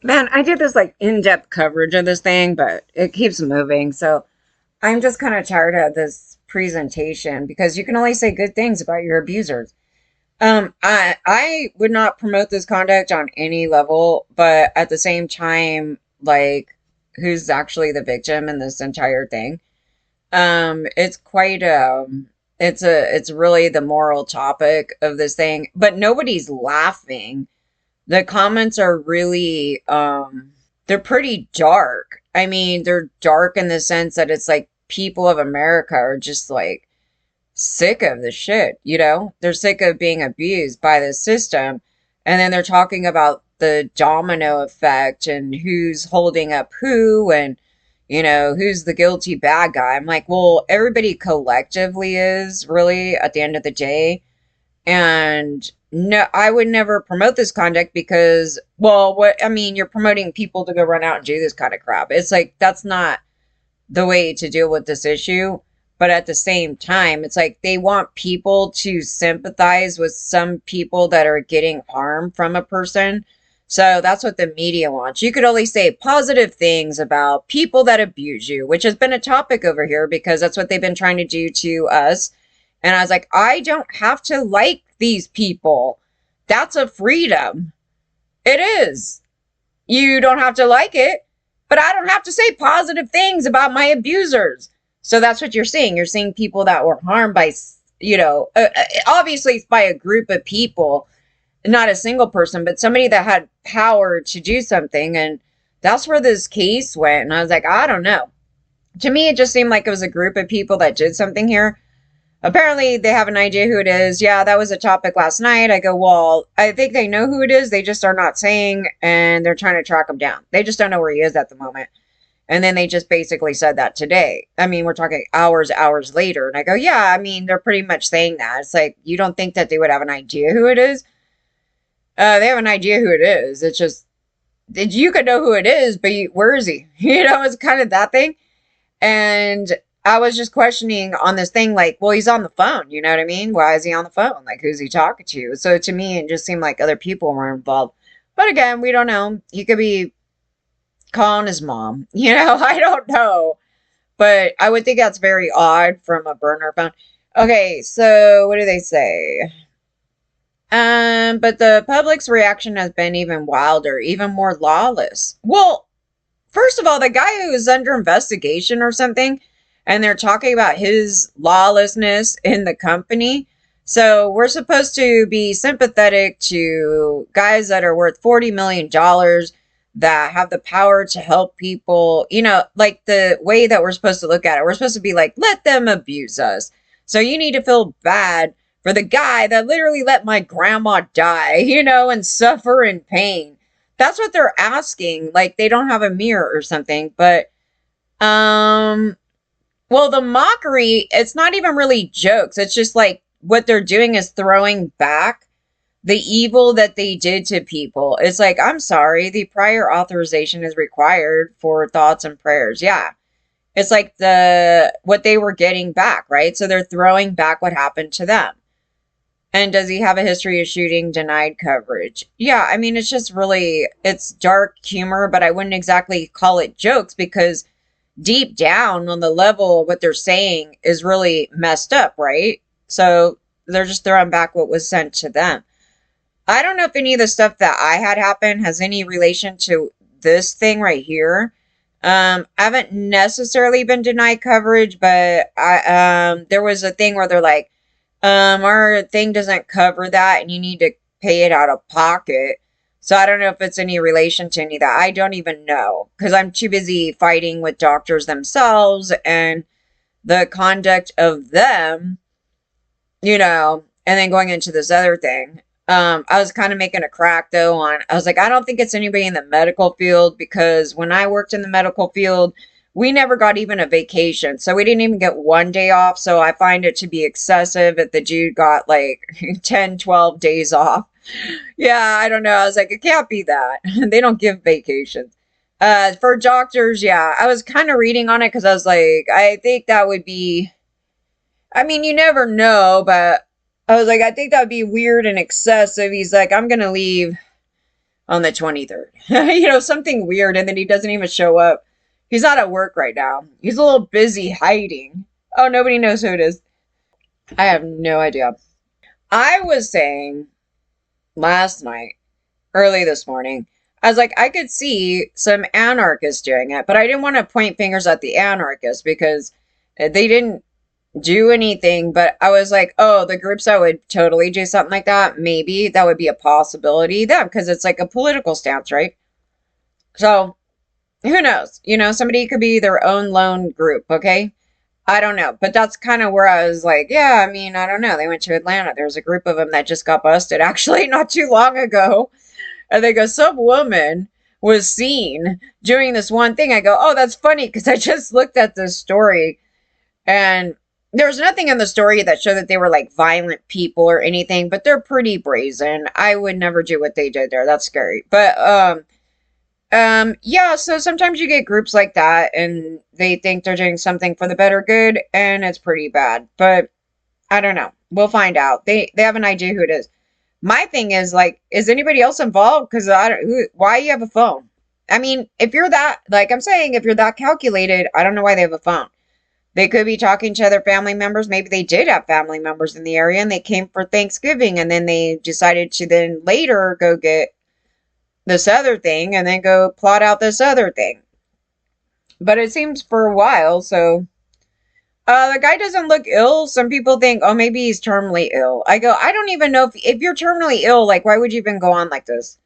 Man, I did this like in-depth coverage of this thing, but it keeps moving. So I'm just kind of tired of this presentation because you can only say good things about your abusers. I would not promote this conduct on any level, but at the same time, like, who's actually the victim in this entire thing? It's quite it's really the moral topic of this thing, but nobody's laughing. The comments are really they're pretty dark. I mean, they're dark in the sense that it's like people of America are just like sick of the shit, you know? They're sick of being abused by the system. And then they're talking about the domino effect and who's holding up who and, who's the guilty bad guy. I'm like, well, everybody collectively is really at the end of the day. And no, I would never promote this conduct because, well, what I mean, you're promoting people to go run out and do this kind of crap. It's like, that's not the way to deal with this issue. But at the same time, it's like they want people to sympathize with some people that are getting harm from a person. So that's what the media wants. You could only say positive things about people that abuse you, which has been a topic over here because that's what they've been trying to do to us. And I was like, I don't have to like these people. That's a freedom. It is. You don't have to like it, but I don't have to say positive things about my abusers. So that's what you're seeing. You're seeing people that were harmed by, obviously it's by a group of people, not a single person, but somebody that had power to do something. And that's where this case went. And I was like, I don't know. To me, it just seemed like it was a group of people that did something here. Apparently, they have an idea who it is. Yeah, that was a topic last night. I go, well, I think they know who it is. They just are not saying, and they're trying to track him down. They just don't know where he is at the moment. And then they just basically said that today. I mean, we're talking hours later. And I go, yeah, I mean, they're pretty much saying that. It's like, you don't think that they would have an idea who it is? They have an idea who it is. It's just, you could know who it is, but where is he? It's kind of that thing. And I was just questioning on this thing, like, well, he's on the phone. You know what I mean? Why is he on the phone? Like, who's he talking to? So to me, it just seemed like other people were involved. But again, we don't know. He could be calling his mom. I don't know. But I would think that's very odd from a burner phone. Okay, so what do they say? But the public's reaction has been even wilder, even more lawless. Well, first of all, the guy who is under investigation or something, and they're talking about his lawlessness in the company. So we're supposed to be sympathetic to guys that are worth $40 million that have the power to help people. Like the way that we're supposed to look at it. We're supposed to be like, let them abuse us. So you need to feel bad for the guy that literally let my grandma die, and suffer in pain. That's what they're asking. Like they don't have a mirror or something. But um well, the mockery, it's not even really jokes. It's just like what they're doing is throwing back the evil that they did to people. It's like, I'm sorry, the prior authorization is required for thoughts and prayers. Yeah. It's like what they were getting back, right? So they're throwing back what happened to them. And does he have a history of shooting? Denied coverage. Yeah, I mean, it's just really, it's dark humor, but I wouldn't exactly call it jokes because deep down on the level, what they're saying is really messed up, right? So they're just throwing back what was sent to them. I don't know if any of the stuff that I had happen has any relation to this thing right here. I haven't necessarily been denied coverage, but there was a thing where they're like, our thing doesn't cover that and you need to pay it out of pocket. So I don't know if it's any relation to any of that. I don't even know because I'm too busy fighting with doctors themselves and the conduct of them, and then going into this other thing. I was kind of making a crack though I was like, I don't think it's anybody in the medical field because when I worked in the medical field, we never got even a vacation. So we didn't even get 1 day off. So I find it to be excessive if the dude got like 10, 12 days off. Yeah, I don't know. I was like, it can't be that. They don't give vacations. For doctors, yeah, I was kind of reading on it because I was like, I think that would be, I mean, you never know, but I was like, I think that would be weird and excessive. He's like, I'm going to leave on the 23rd. Something weird, and then he doesn't even show up. He's not at work right now. He's a little busy hiding. Oh, nobody knows who it is. I have no idea. I was saying last night, early this morning, I was like, I could see some anarchists doing it, but I didn't want to point fingers at the anarchists because they didn't do anything. But I was like, oh, the groups that would totally do something like that, maybe that would be a possibility. Them, because it's like a political stance, right? So who knows? Somebody could be their own lone group, okay? I don't know. But that's kind of where I was like, yeah, I mean, I don't know. They went to Atlanta. There was a group of them that just got busted actually not too long ago. And they go, some woman was seen doing this one thing. I go, oh, that's funny because I just looked at this story and there's nothing in the story that showed that they were like violent people or anything, but they're pretty brazen. I would never do what they did there. That's scary. But yeah, so sometimes you get groups like that and they think they're doing something for the better good and it's pretty bad. But I don't know. We'll find out. They have an idea who it is. My thing is like, is anybody else involved? Because why you have a phone? I mean, if you're that, like I'm saying, if you're that calculated, I don't know why they have a phone. They could be talking to other family members. Maybe they did have family members in the area and they came for Thanksgiving and then they decided to then later go get this other thing and then go plot out this other thing. But it seems for a while, so the guy doesn't look ill. Some people think, oh, maybe he's terminally ill. I go, I don't even know if you're terminally ill, like, why would you even go on like this?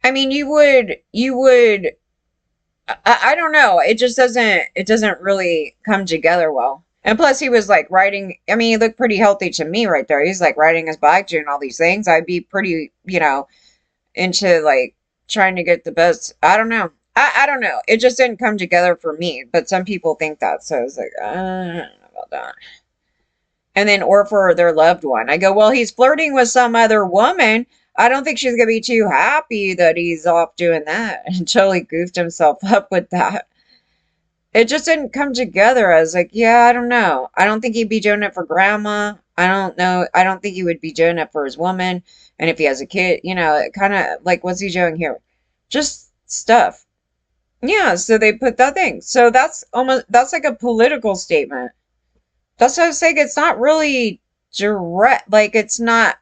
I mean, you would, I don't know. It doesn't really come together well. And plus he was like riding, I mean, he looked pretty healthy to me right there. He's like riding his bike, doing all these things. I'd be pretty, into like trying to get the best. I don't know. I don't know. It just didn't come together for me, but some people think that. So I was like, I don't know about that. And then, or for their loved one. I go, well, he's flirting with some other woman. I don't think she's going to be too happy that he's off doing that. And totally goofed himself up with that. It just didn't come together. I was like, yeah, I don't know. I don't think he'd be doing it for grandma. I don't know. I don't think he would be doing it for his woman. And if he has a kid, kind of like, what's he doing here? Just stuff. Yeah, so they put that thing. So that's like a political statement. That's what I was saying. It's not really direct, like it's not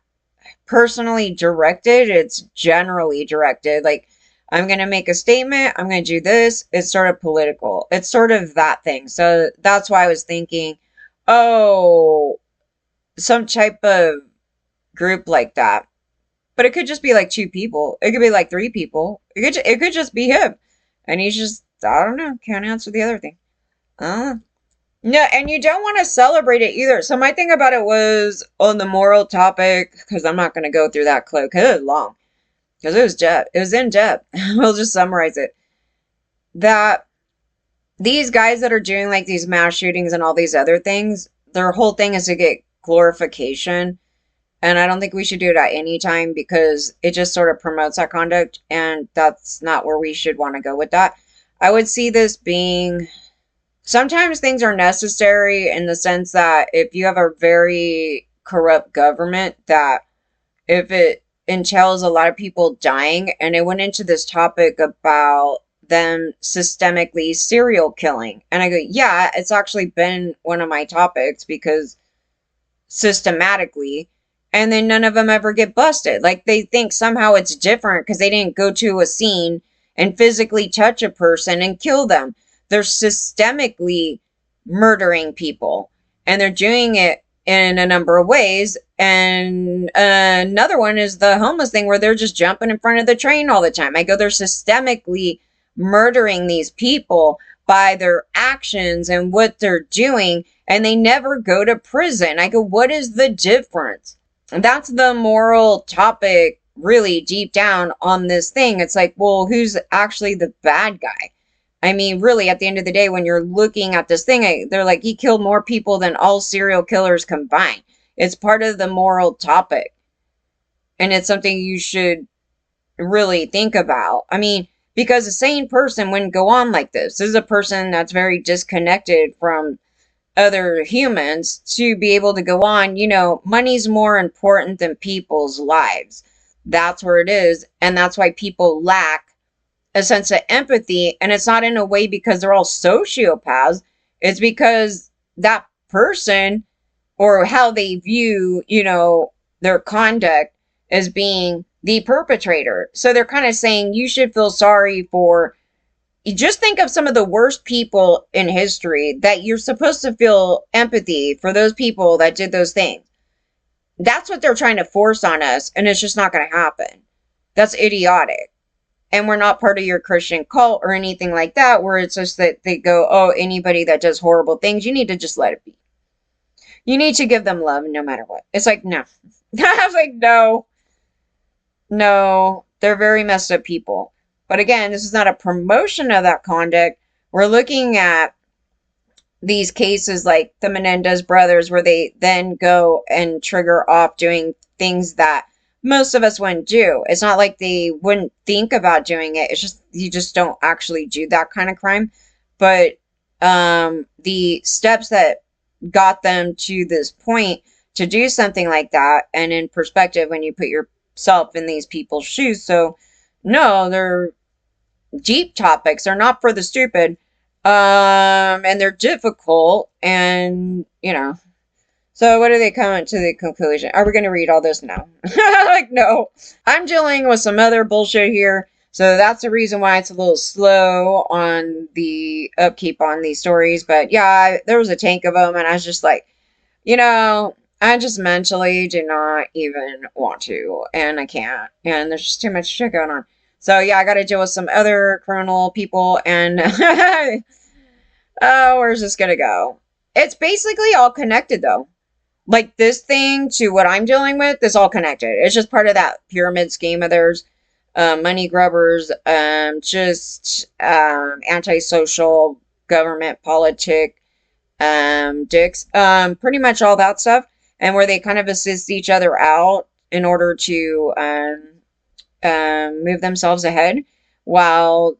personally directed. It's generally directed. Like, I'm going to make a statement. I'm going to do this. It's sort of political. It's sort of that thing. So that's why I was thinking, oh, some type of group like that. But it could just be like two people. It could be like three people. It could just be him. And he's just, I don't know, can't answer the other thing. No, and you don't want to celebrate it either. So my thing about it was on the moral topic, because I'm not going to go through that clip, because it was long. Because it was in depth. We'll just summarize it. That these guys that are doing like these mass shootings and all these other things, their whole thing is to get glorification. And I don't think we should do it at any time because it just sort of promotes that conduct. And that's not where we should want to go with that. I would see this being, sometimes things are necessary in the sense that if you have a very corrupt government, that if it entails a lot of people dying, and it went into this topic about them systemically serial killing. And I go, yeah, it's actually been one of my topics because systematically, and then none of them ever get busted. Like they think somehow it's different because they didn't go to a scene and physically touch a person and kill them. They're systemically murdering people, and they're doing it in a number of ways. And another one is the homeless thing where they're just jumping in front of the train all the time. I go, they're systemically murdering these people by their actions and what they're doing, and they never go to prison. I go, what is the difference? And that's the moral topic really deep down on this thing. It's like, well, who's actually the bad guy? I mean, really, at the end of the day, when you're looking at this thing, they're like, he killed more people than all serial killers combined. It's part of the moral topic. And it's something you should really think about. I mean, because a sane person wouldn't go on like this. This is a person that's very disconnected from other humans to be able to go on. Money's more important than people's lives. That's where it is. And that's why people lack a sense of empathy. And it's not in a way because they're all sociopaths. It's because that person, or how they view, their conduct as being the perpetrator. So they're kind of saying you should feel sorry for, just think of some of the worst people in history, that you're supposed to feel empathy for those people that did those things. That's what they're trying to force on us, and it's just not going to happen. That's idiotic. And we're not part of your Christian cult or anything like that, where it's just that they go, oh, anybody that does horrible things, you need to just let it be. You need to give them love no matter what. It's like, no. I was like, no, they're very messed up people. But again, this is not a promotion of that conduct. We're looking at these cases like the Menendez brothers, where they then go and trigger off doing things that most of us wouldn't do. It's not like they wouldn't think about doing it. It's just, you just don't actually do that kind of crime. But the steps that got them to this point to do something like that, and in perspective, when you put yourself in these people's shoes. So no, they're deep topics. They're not for the stupid. And they're difficult, and so what do they come to the conclusion? Are we going to read all this? No. Like, no. I'm dealing with some other bullshit here, so that's the reason why it's a little slow on the upkeep on these stories. But yeah, there was a tank of them, and I was just like, I just mentally do not even want to, and I can't, and there's just too much shit going on. So yeah, I got to deal with some other criminal people, and oh, where's this gonna go? It's basically all connected, though. Like, this thing to what I'm dealing with is all connected. It's just part of that pyramid scheme of theirs. Money grubbers, just antisocial government politic dicks, pretty much all that stuff, and where they kind of assist each other out in order to move themselves ahead, while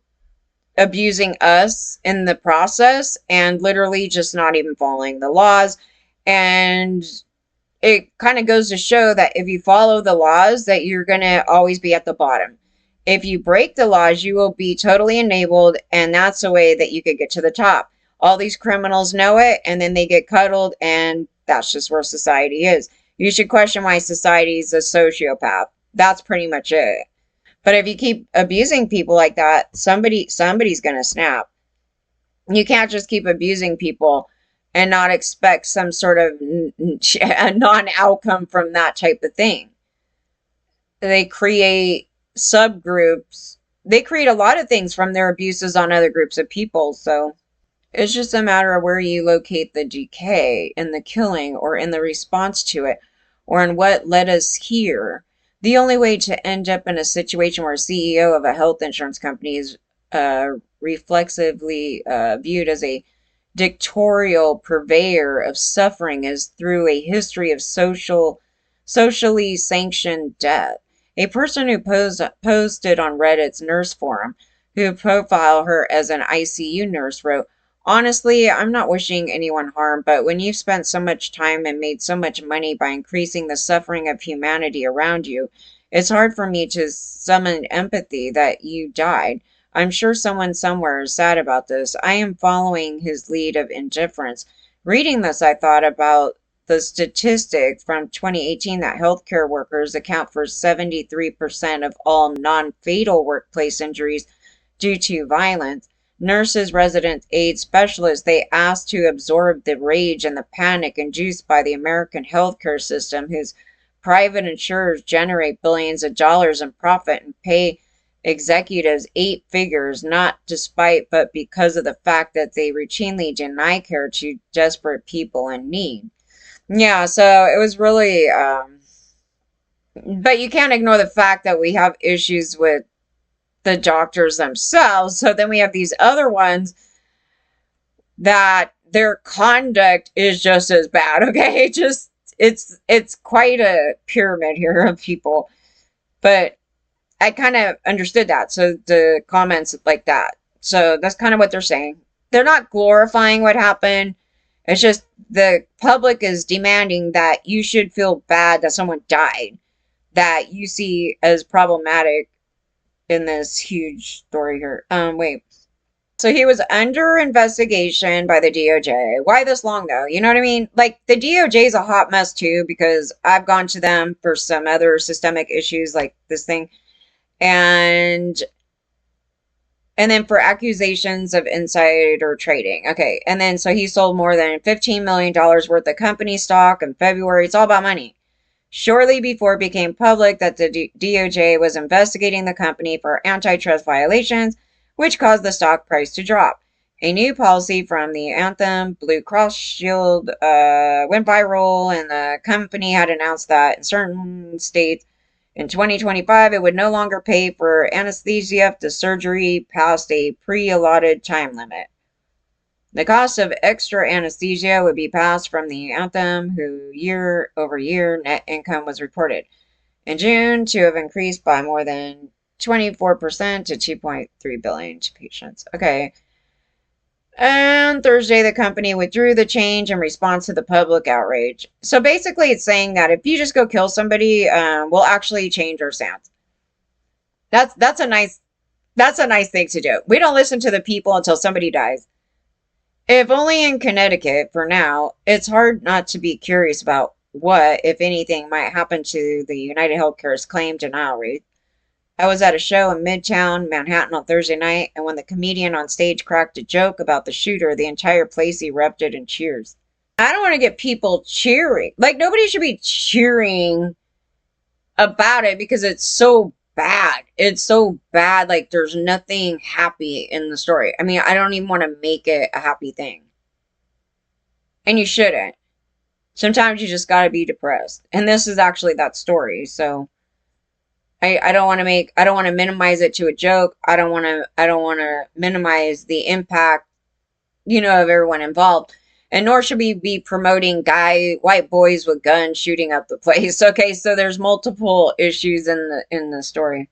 abusing us in the process, and literally just not even following the laws. And it kind of goes to show that if you follow the laws, that you're going to always be at the bottom. If you break the laws, you will be totally enabled, and that's the way that you could get to the top. All these criminals know it, and then they get cuddled, and that's just where society is. You should question why society is a sociopath. That's pretty much it. But if you keep abusing people like that, somebody's going to snap. You can't just keep abusing people and not expect some sort of a non-outcome from that type of thing. They create subgroups. They create a lot of things from their abuses on other groups of people. So it's just a matter of where you locate the decay in the killing, or in the response to it, or in what led us here. The only way to end up in a situation where a CEO of a health insurance company is reflexively viewed as a dictatorial purveyor of suffering is through a history of socially sanctioned death. A person who posted on Reddit's nurse forum, who profiled her as an ICU nurse, wrote, "Honestly, I'm not wishing anyone harm, but when you've spent so much time and made so much money by increasing the suffering of humanity around you, it's hard for me to summon empathy that you died. I'm sure someone somewhere is sad about this. I am following his lead of indifference." Reading this, I thought about the statistic from 2018 that healthcare workers account for 73% of all non-fatal workplace injuries due to violence. Nurses, resident aid specialists, they asked to absorb the rage and the panic induced by the American healthcare system, whose private insurers generate billions of dollars in profit and pay executives 8 figures, not despite but because of the fact that they routinely deny care to desperate people in need. Yeah, so it was really, but you can't ignore the fact that we have issues with the doctors themselves. So then we have these other ones that their conduct is just as bad. Okay, it's quite a pyramid here of people. But I kind of understood that. So the comments like that. So that's kind of what they're saying. They're not glorifying what happened. It's just the public is demanding that you should feel bad that someone died. that you see as problematic in this huge story here. Wait. So he was under investigation by the DOJ. Why this long though? You know what I mean? Like the DOJ is a hot mess too because I've gone to them for some other systemic issues like this thing. And then for accusations of insider trading. Okay. And then so he sold more than $15 million worth of company stock in February. It's all about money. Shortly before it became public that the DOJ was investigating the company for antitrust violations, which caused the stock price to drop. A new policy from the Anthem Blue Cross Shield went viral, and the company had announced that in certain states in 2025 it would no longer pay for anesthesia if the surgery passed a pre-allotted time limit. The cost of extra anesthesia would be passed from the Anthem, who year-over-year net income was reported in June to have increased by more than 24% to $2.3 billion to patients. Okay. And Thursday, the company withdrew the change in response to the public outrage. So basically, it's saying that if you just go kill somebody, we'll actually change our stance. That's a nice thing to do. We don't listen to the people until somebody dies. If only in Connecticut, for now, it's hard not to be curious about what, if anything, might happen to the United Healthcare's claim denial rate. I was at a show in Midtown Manhattan on Thursday night, and when the comedian on stage cracked a joke about the shooter, the entire place erupted in cheers. I don't want to get people cheering. Like, nobody should be cheering about it because it's so bad. It's so bad. Like, there's nothing happy in the story. I mean, I don't even want to make it a happy thing. And you shouldn't. Sometimes you just gotta be depressed. And this is actually that story. So I don't want to minimize it to a joke. I don't want to minimize the impact, of everyone involved. And nor should we be promoting white boys with guns shooting up the place. Okay, so there's multiple issues in the story.